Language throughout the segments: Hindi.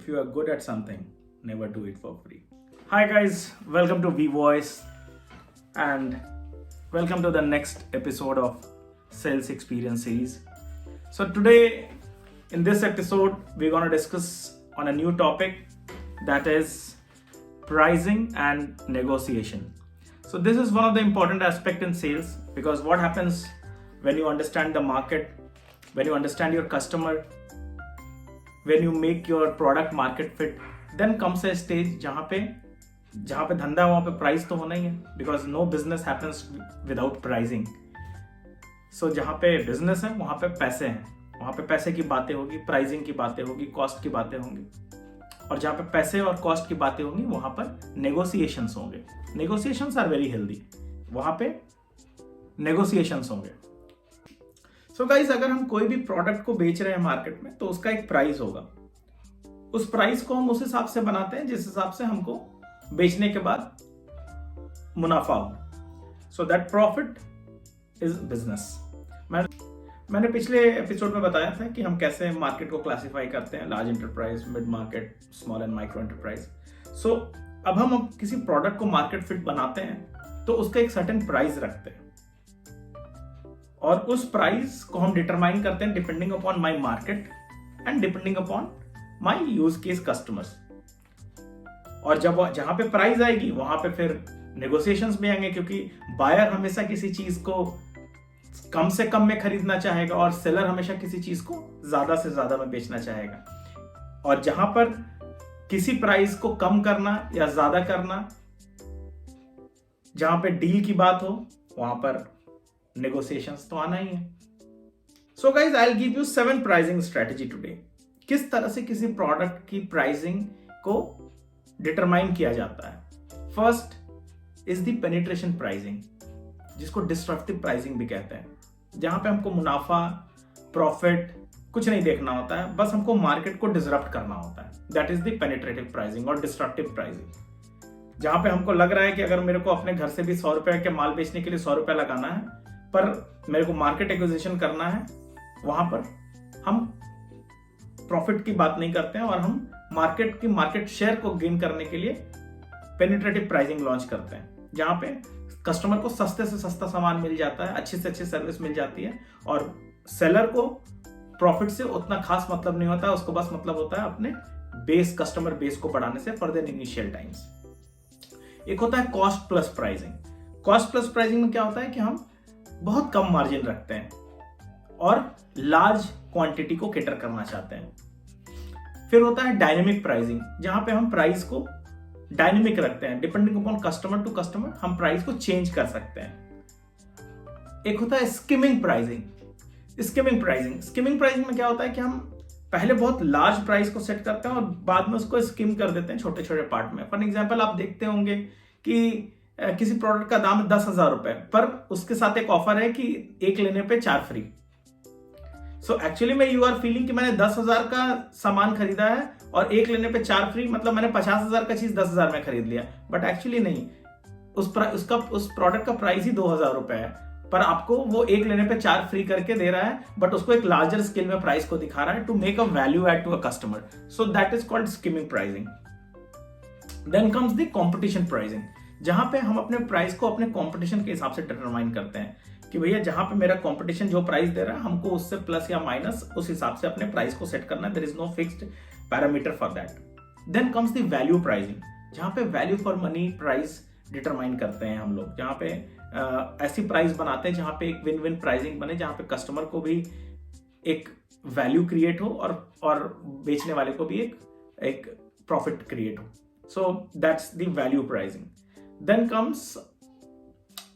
if you are good at something, never do it for free. Hi guys, welcome to V Voice and welcome to the next episode of Sales Experience series. So today in this episode we're going to discuss on a new topic, that is pricing and negotiation. So this is one of the important aspects in sales, because what happens when you understand the market, when you understand your customer, when you make your product market fit, then comes a stage जहाँ पे धंधा वहाँ पे प्राइस तो होना ही है, because no business happens without pricing. So जहाँ पे बिजनेस है वहाँ पे पैसे हैं, वहाँ पे पैसे की बातें होगी, प्राइसिंग की बातें होगी, कॉस्ट की बातें होंगी, और जहाँ पे पैसे और कॉस्ट की बातें होंगी वहाँ पर नेगोशिएशंस होंगे. नेगोशिएशंस आर वेरी हेल्दी, वहाँ पे नेगोशिएशंस होंगे. सो गाइस, अगर हम कोई भी प्रोडक्ट को बेच रहे हैं मार्केट में तो उसका एक प्राइस होगा. उस प्राइस को हम उस हिसाब से बनाते हैं जिस हिसाब से हमको बेचने के बाद मुनाफा हो. So that profit is business. मैंने पिछले एपिसोड में बताया था कि हम कैसे मार्केट को क्लासिफाई करते हैं, large enterprise, mid market, small and micro enterprise. So अब हम किसी प्रोडक्ट को मार्केट फिट बनाते हैं तो उसका एक सर्टेन प्राइस रखते हैं, और उस प्राइस को हम डिटरमाइन करते हैं depending upon my market and depending upon my use case customers. और जब जहां पे प्राइस आएगी वहां पे फिर नेगोशिएशंस भी आएंगे, क्योंकि बायर हमेशा किसी चीज को कम से कम में खरीदना चाहेगा और सेलर हमेशा किसी चीज को ज्यादा से ज्यादा में बेचना चाहेगा. और जहां पर किसी प्राइस को कम करना या ज्यादा करना, जहां पे डील की बात हो, वहां पर नेगोशिएशंस तो आना ही है. So guys, I will give you 7 pricing strategy today. किस तरह से किसी प्रोडक्ट की प्राइसिंग को डिटरमाइन किया जाता है. First is the penetration pricing, जिसको डिस्ट्रक्टिव प्राइसिंग भी कहते हैं, जहां पे हमको मुनाफा, प्रॉफिट कुछ नहीं देखना होता है, बस हमको मार्केट को डिसरप्ट करना होता है. That is the penetrative pricing और डिस्ट्रक्टिव प्राइसिंग, जहां पे हमको लग रहा है कि अगर मेरे को अपने घर से भी 100 रुपए के माल बेचने के लिए 100 रुपए लगाना है, पर मेरे को मार्केट एक्विजिशन करना है, वहां पर हम प्रॉफिट की बात नहीं करते हैं और हम मार्केट शेयर को गेन करने के लिए पेनिट्रेटिव प्राइसिंग लॉन्च करते हैं, जहां पे कस्टमर को सस्ते से सस्ता सामान मिल जाता है, अच्छी से अच्छी सर्विस मिल जाती है, और सेलर को प्रॉफिट से उतना खास मतलब नहीं होता है. उसको बस मतलब होता है अपने कस्टमर बेस को बढ़ाने से फर्दर इनिशियल टाइम्स. एक होता है cost plus pricing. Cost plus pricing में क्या होता है कि हम बहुत कम मार्जिन रखते हैं और लार्ज क्वांटिटी को कैटर करना चाहते हैं. फिर होता है डायनेमिक प्राइसिंग, जहां पे हम प्राइस को डायनेमिक रखते हैं, depending upon customer to customer हम प्राइस को चेंज कर सकते हैं. एक होता है स्किमिंग प्राइसिंग. स्किमिंग प्राइसिंग में क्या होता है कि हम पहले बहुत लार्ज प्राइस को सेट करते हैं और बाद में उसको स्किम कर देते हैं छोटे छोटे पार्ट में. फॉर एग्जांपल, आप देखते होंगे कि किसी प्रोडक्ट का दाम 10,000 रुपए, पर उसके साथ एक ऑफर है कि एक लेने पे 4 फ्री. सो एक्चुअली में यू आर फीलिंग कि मैंने 10,000 का सामान खरीदा है और एक लेने पे 4 फ्री, मतलब मैंने 50,000 का चीज 10,000 में खरीद लिया. बट एक्चुअली नहीं, उस प्रोडक्ट का प्राइस ही 2,000 रुपए है, पर आपको वो एक लेने पे 4 फ्री करके दे रहा है, बट उसको एक लार्जर स्केल में प्राइस को दिखा रहा है to make a value add to a customer. So that is called skimming pricing. Then comes the competition pricing, जहां पे हम अपने प्राइस को अपने कंपटीशन के हिसाब से डिटरमाइन करते हैं कि भैया जहां पे मेरा कंपटीशन जो प्राइस दे रहा है, हमको उससे प्लस या माइनस उस हिसाब से अपने प्राइस को सेट करना है. There is no fixed parameter for that. Then comes the value pricing, जहां पे value for money price determine करते हैं हम लोग, जहां पे ऐसी प्राइस बनाते हैं जहां पे एक विन विन प्राइसिंग बने, जहां पे कस्टमर को भी एक वैल्यू क्रिएट हो और बेचने वाले को भी एक प्रॉफिट क्रिएट हो. So that's the value pricing. Then comes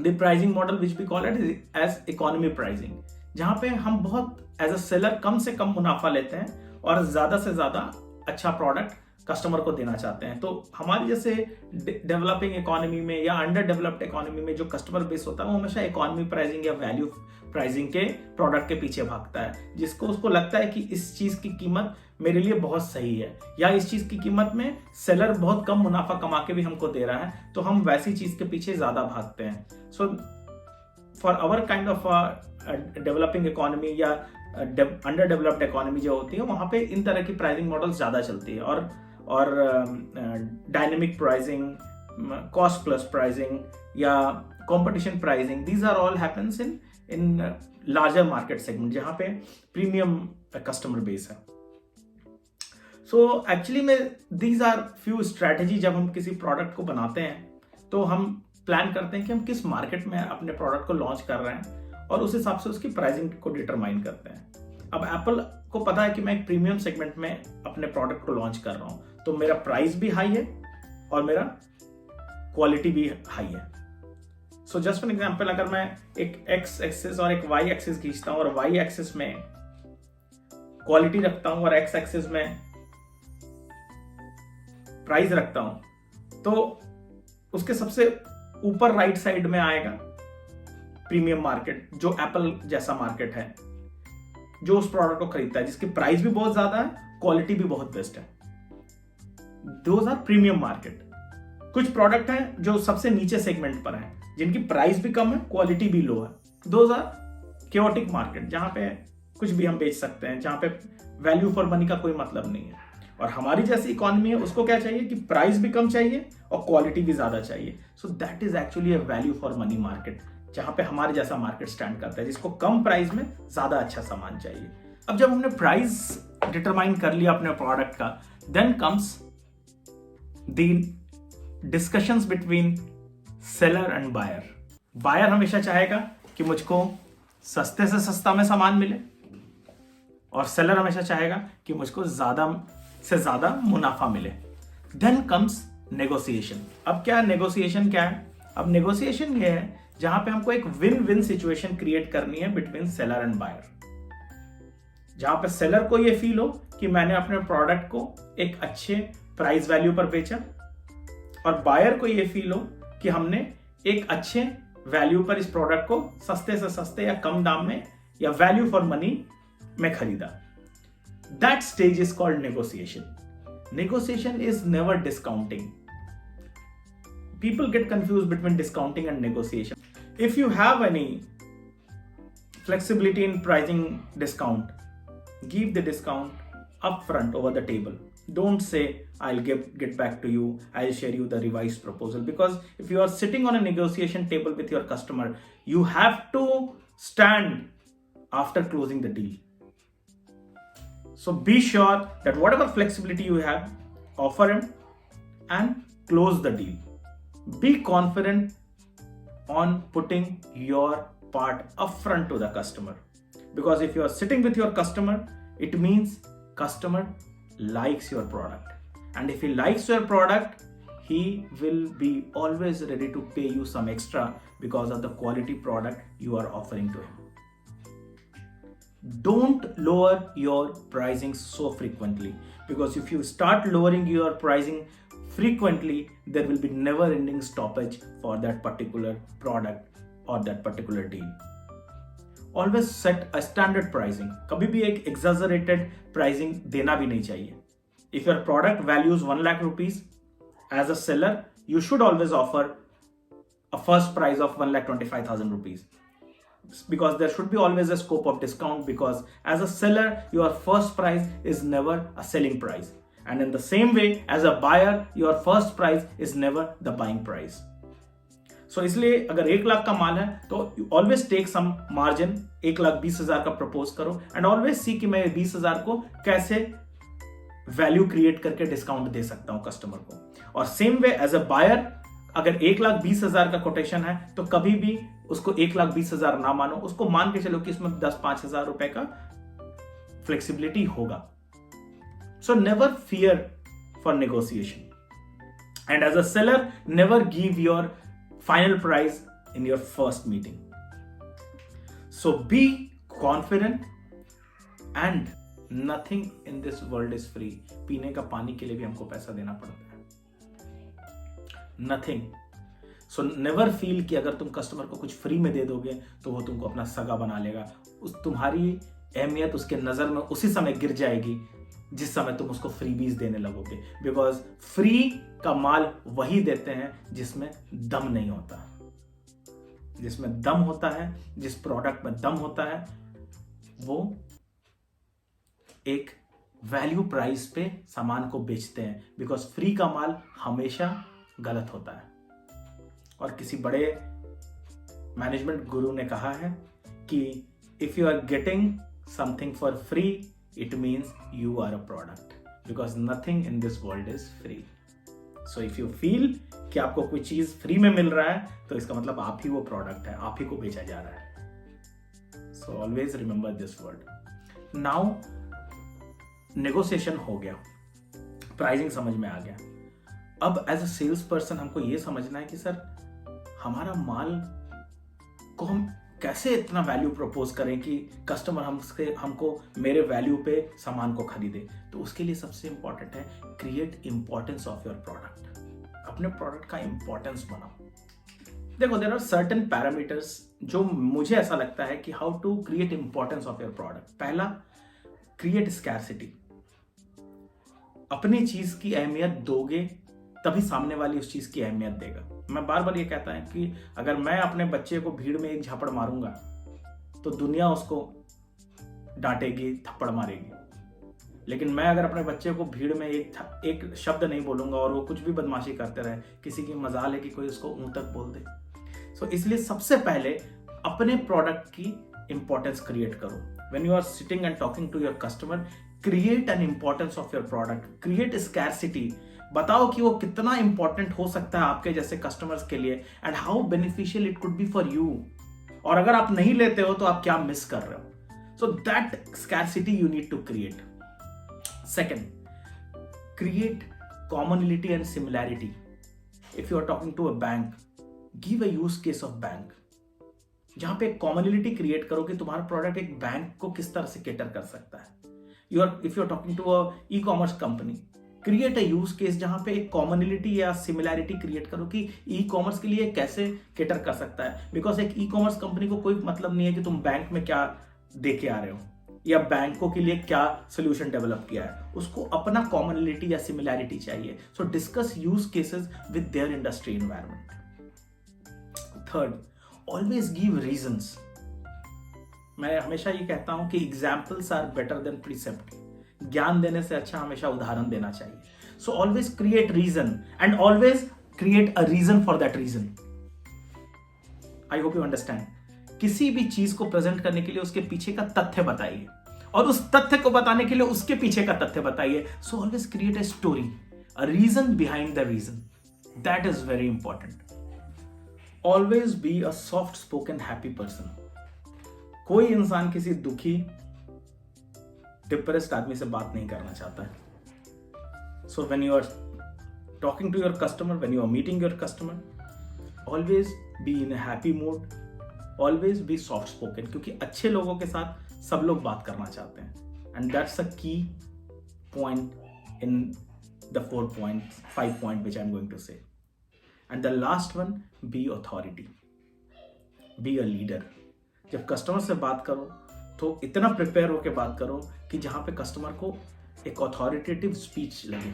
the pricing model which we call it as economy pricing, जहां पे हम बहुत एज अ सेलर कम से कम मुनाफा लेते हैं और ज्यादा से ज्यादा अच्छा प्रोडक्ट कस्टमर को देना चाहते हैं. तो हमारी जैसे डेवलपिंग इकोनॉमी में या अंडर डेवलप्ड इकोनॉमी में जो कस्टमर बेस होता है वो हमेशा इकोनॉमी प्राइसिंग या वैल्यू प्राइसिंग के प्रोडक्ट के पीछे भागता है, जिसको उसको लगता है कि इस चीज की कीमत मेरे लिए बहुत सही है, या इस चीज की कीमत में सेलर बहुत कम मुनाफा कमा के भी हमको दे रहा है, तो हम वैसी चीज के पीछे ज्यादा भागते हैं. So for our kind of developing economy या अंडर डेवलप्ड इकोनॉमी जो होती है वहाँ पे इन तरह की प्राइसिंग मॉडल्स ज़्यादा चलती है, और dynamic pricing, cost plus pricing या competition pricing, these are all happens in larger market segment जहाँ पे प्रीमियम कस्टमर बेस है. सो एक्चुअली में दीज आर फ्यू स्ट्रैटेजी. जब हम किसी प्रोडक्ट को बनाते हैं तो हम प्लान करते हैं कि हम किस मार्केट में अपने प्रोडक्ट को लॉन्च कर रहे हैं और उस हिसाब से उसकी प्राइसिंग को डिटरमाइन करते हैं. अब एप्पल को पता है कि मैं एक प्रीमियम सेगमेंट में अपने प्रोडक्ट को लॉन्च कर रहा हूं, तो मेरा प्राइस भी हाई है और मेरा क्वालिटी भी हाई है. सो जस्ट फॉर एग्जांपल, अगर मैं एक एक्स एक्सिस और एक वाई एक्सिस खींचता हूं और वाई एक्सिस में क्वालिटी रखता हूं और एक्स एक्सिस में प्राइस रखता हूं, तो उसके सबसे ऊपर राइट साइड में आएगा प्रीमियम मार्केट, जो एप्पल जैसा मार्केट है, जो उस प्रोडक्ट को खरीदता है, जिसकी प्राइस भी बहुत ज्यादा है, क्वालिटी भी बहुत बेस्ट है. Those are premium market. कुछ प्रोडक्ट हैं जो सबसे नीचे सेगमेंट पर हैं, जिनकी प्राइस भी कम है, क्वालिटी भी लो है. दोज आर केओटिक मार्केट, जहां पे कुछ भी हम बेच सकते हैं, जहां पे वैल्यू फॉर मनी का कोई मतलब नहीं है. और हमारी जैसी इकोनॉमी है, उसको क्या चाहिए कि प्राइस भी कम चाहिए और क्वालिटी भी ज्यादा चाहिए. सो that is actually a value for money market, जहां पे हमारे जैसा मार्केट स्टैंड करता है, जिसको कम प्राइस में ज्यादा अच्छा सामान चाहिए. अब जब हमने प्राइस डिटरमाइन कर लिया अपने प्रोडक्ट का, then comes the discussions between seller and buyer. Buyer हमेशा चाहेगा कि मुझको सस्ते से सस्ता में सामान मिले, और सेलर हमेशा चाहेगा कि मुझको ज्यादा से ज्यादा मुनाफा मिले. Then comes negotiation. अब क्या नेगोशिएशन क्या है? अब नेगोशिएशन ये है जहां पे हमको एक विन विन सिचुएशन क्रिएट करनी है बिटवीन सेलर एंड बायर, जहां पे सेलर को ये फील हो कि मैंने अपने प्रोडक्ट को एक अच्छे प्राइस वैल्यू पर बेचा, और बायर को ये फील हो कि हमने एक अच्छे वैल्यू पर इस प्रोडक्ट को सस्ते से सस्ते या कम दाम में या वैल्यू फॉर मनी में खरीदा. That stage is called negotiation. Negotiation is never discounting. People get confused between discounting and negotiation. If you have any flexibility in pricing discount, give the discount upfront over the table. Don't say, I'll get back to you, I'll share you the revised proposal. Because if you are sitting on a negotiation table with your customer, you have to stand after closing the deal. So be sure that whatever flexibility you have, offer him and close the deal. Be confident on putting your part upfront to the customer. Because if you are sitting with your customer, it means customer likes your product. And if he likes your product, he will be always ready to pay you some extra because of the quality product you are offering to him. Don't lower your pricing so frequently, because if you start lowering your pricing frequently, there will be never ending stoppage for that particular product or that particular deal. Always set a standard pricing. कभी भी एक exaggerated pricing देना भी नहीं चाहिए. If your product values 1 lakh rupees, as a seller, you should always offer a first price of 1,25,000 rupees. Because there should be always a scope of discount, because as a seller your first price is never a selling price, and in the same way as a buyer your first price is never the buying price. So इसलिए अगर 1 लाख का माल है तो always take some margin. 1,20,000 का प्रपोज करो and always see कि मैं 20,000 को कैसे वैल्यू क्रिएट करके डिस्काउंट दे सकता हूं कस्टमर को. और same way as a buyer, अगर 1,20,000 का कोटेशन है तो कभी भी उसको 1,20,000 ना मानो, उसको मान के चलो कि इसमें 10-5,000 रुपए का फ्लेक्सिबिलिटी होगा. So never fear for negotiation, and as a seller never give your final price in your first meeting. So be confident, and nothing in this world is free. पीने का पानी के लिए भी हमको पैसा देना पड़ता है. नथिंग. सो नेवर फील कि अगर तुम कस्टमर को कुछ फ्री में दे दोगे तो वो तुमको अपना सगा बना लेगा. तुम्हारी अहमियत उसके नजर में उसी समय गिर जाएगी जिस समय तुम उसको फ्रीबीज देने लगोगे. बिकॉज फ्री का माल वही देते हैं जिसमें दम नहीं होता. जिसमें दम होता है, जिस प्रोडक्ट में दम होता है, वो एक वैल्यू प्राइस पे सामान को बेचते हैं, बिकॉज फ्री का माल हमेशा गलत होता है। और किसी बड़े मैनेजमेंट गुरु ने कहा है कि if you are getting something for free it means you are a product, because nothing in this world is free. So if you feel कि आपको कोई चीज फ्री में मिल रहा है तो इसका मतलब आप ही वो प्रोडक्ट है, आप ही को बेचा जा रहा है। So always remember this word. Now negotiation हो गया, प्राइसिंग समझ में आ गया। अब एज अ सेल्स पर्सन हमको ये समझना है कि सर हमारा माल को हम कैसे इतना वैल्यू प्रपोज करें कि कस्टमर हमको मेरे वैल्यू पे सामान को खरीदे। तो उसके लिए सबसे इंपॉर्टेंट है create importance of your product. अपने प्रोडक्ट का इंपॉर्टेंस बनाओ। देखो देयर आर सर्टेन पैरामीटर्स जो मुझे ऐसा लगता है कि how to create importance of your product. पहला, क्रिएट स्कैरसिटी। अपनी चीज की अहमियत दोगे तभी सामने वाली उस चीज की अहमियत देगा। मैं बार बार ये कहता है कि अगर मैं अपने बच्चे को भीड़ में एक झापड़ मारूंगा तो दुनिया उसको डांटेगी, थप्पड़ मारेगी। लेकिन मैं अगर अपने बच्चे को भीड़ में एक शब्द नहीं बोलूंगा और वो कुछ भी बदमाशी करते रहे, किसी की मजाल है कि कोई उसको ऊं तक बोल दे। सो इसलिए सबसे पहले अपने प्रोडक्ट की इंपॉर्टेंस क्रिएट करो। When you are sitting and talking to your customer, create an importance of your product, create scarcity. बताओ कि वो कितना इंपॉर्टेंट हो सकता है आपके जैसे कस्टमर्स के लिए and how beneficial it could be for you. और अगर आप नहीं लेते हो तो आप क्या मिस कर रहे हो। So that scarcity you need to create. Second, create commonality and similarity. If you are talking to a bank, give a use case of bank, जहां पे कॉमनलिटी क्रिएट करो कि तुम्हारा प्रोडक्ट एक बैंक को किस तरह से केटर कर सकता है। If you are talking to a e commerce company, create a use case जहां पे एक कॉमनलिटी या सिमिलैरिटी क्रिएट करो कि ई कॉमर्स के लिए कैसे केटर कर सकता है। बिकॉज एक ई कॉमर्स कंपनी को कोई मतलब नहीं है कि तुम बैंक में क्या दे के आ रहे हो या बैंकों के लिए क्या सोल्यूशन डेवलप किया है, उसको अपना कॉमनलिटी या सिमिलैरिटी चाहिए। So discuss use cases with their industry environment. Third, always give reasons. मैं हमेशा ये कहता हूं कि examples are better than precept. ज्ञान देने से अच्छा हमेशा उदाहरण देना चाहिए। So always create reason and always create a reason for that reason. I hope you understand. किसी भी चीज को प्रेजेंट करने के लिए उसके पीछे का तथ्य बताइए और उस तथ्य को बताने के लिए उसके पीछे का तथ्य बताइए। So always create a story, a reason behind the reason. That is very important. Always be a soft spoken happy person. कोई इंसान किसी दुखी डिप्रेस्ड आदमी से बात नहीं करना चाहता है। So when you are talking to your customer, when you are meeting your customer, always be in a happy mood, always be soft spoken, क्योंकि अच्छे लोगों के साथ सब लोग बात करना चाहते हैं। एंड दैट्स अ की point in the 5 point which I'm going to say. And the last one, be authority, be a leader. जब कस्टमर से बात करो तो इतना प्रिपेयर होकर बात करो कि जहां पे कस्टमर को एक अथॉरिटेटिव स्पीच लगे।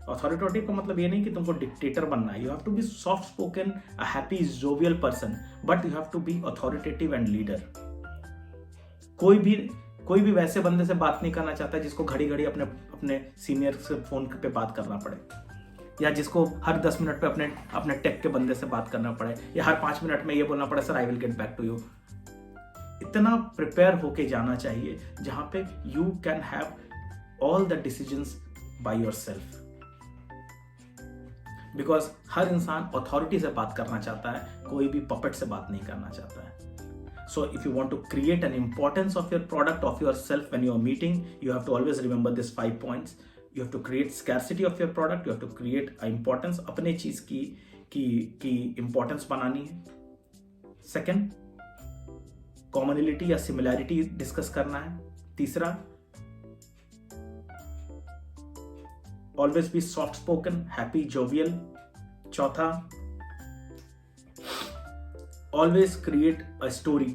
अथॉरिटेटिव का मतलब ये नहीं कि तुमको डिक्टेटर बनना है। You have to be soft spoken, a happy jovial person, but you have to be authoritative and leader. कोई भी वैसे बंदे से बात नहीं करना चाहता जिसको घड़ी घड़ी अपने सीनियर से फोन पे बात करना पड़े, या जिसको हर 10 मिनट पे अपने टेक के बंदे से बात करना पड़े, या हर 5 मिनट में ये बोलना पड़े sir I will get back to you. इतना प्रिपेयर होके जाना चाहिए जहां पे you can have all the decisions by yourself. Because हर इंसान अथॉरिटी से बात करना चाहता है, कोई भी पपेट से बात नहीं करना चाहता है। So if you want to create an importance of your product, of yourself when you are meeting, you have to always remember this 5 points. You have to create scarcity of your product. You have to create importance. अपने चीज की इंपॉर्टेंस बनानी है। सेकेंड, कॉमनलिटी या सिमिलैरिटी डिस्कस करना है। तीसरा, always be soft spoken, happy, jovial. चौथा, always create a story,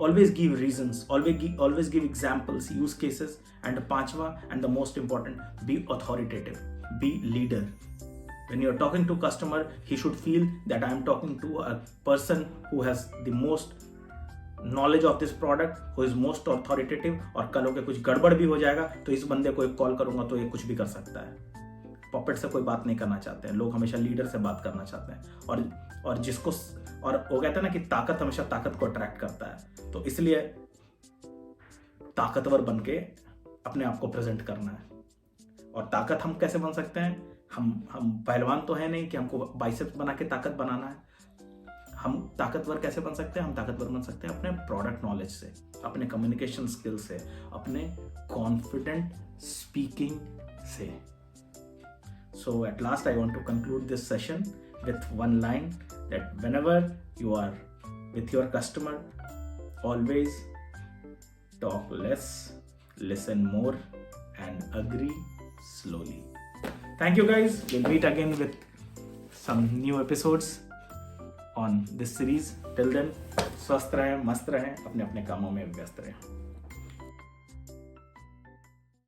always give reasons, always give examples, use cases. And पांचवा and the most important, be authoritative, be leader. When you're talking to customer, he should feel that I'm talking to a person who has the most knowledge of this product, who is most authoritative, और कल को कुछ गड़बड़ भी हो जाएगा तो इस बंदे को एक कॉल करूंगा तो ये कुछ भी कर सकता है। पॉपेट से कोई बात नहीं करना चाहते हैं लोग, हमेशा लीडर से बात करना चाहते हैं। और जिसको, और वो कहते हैं ना कि ताकत हमेशा ताकत को अट्रैक्ट करता है, तो इसलिए ताकतवर बन के अपने आप को प्रेजेंट करना है। और ताकत हम कैसे बन सकते हैं? हम पहलवान तो है नहीं कि हमको बाइसेप्स बना के ताकत बनाना है। हम ताकतवर कैसे बन सकते हैं? हम ताकतवर बन सकते हैं अपने प्रोडक्ट नॉलेज से, अपने कम्युनिकेशन स्किल से, अपने कॉन्फिडेंट स्पीकिंग से। So at last I want to conclude this session with one line, that whenever you are with your customer, always talk less, listen more, and agree slowly. Thank you guys. We'll meet again with some new episodes on this series. Till then, स्वस्थ रहें, मस्त रहें, अपने अपने कामों में व्यस्त रहें।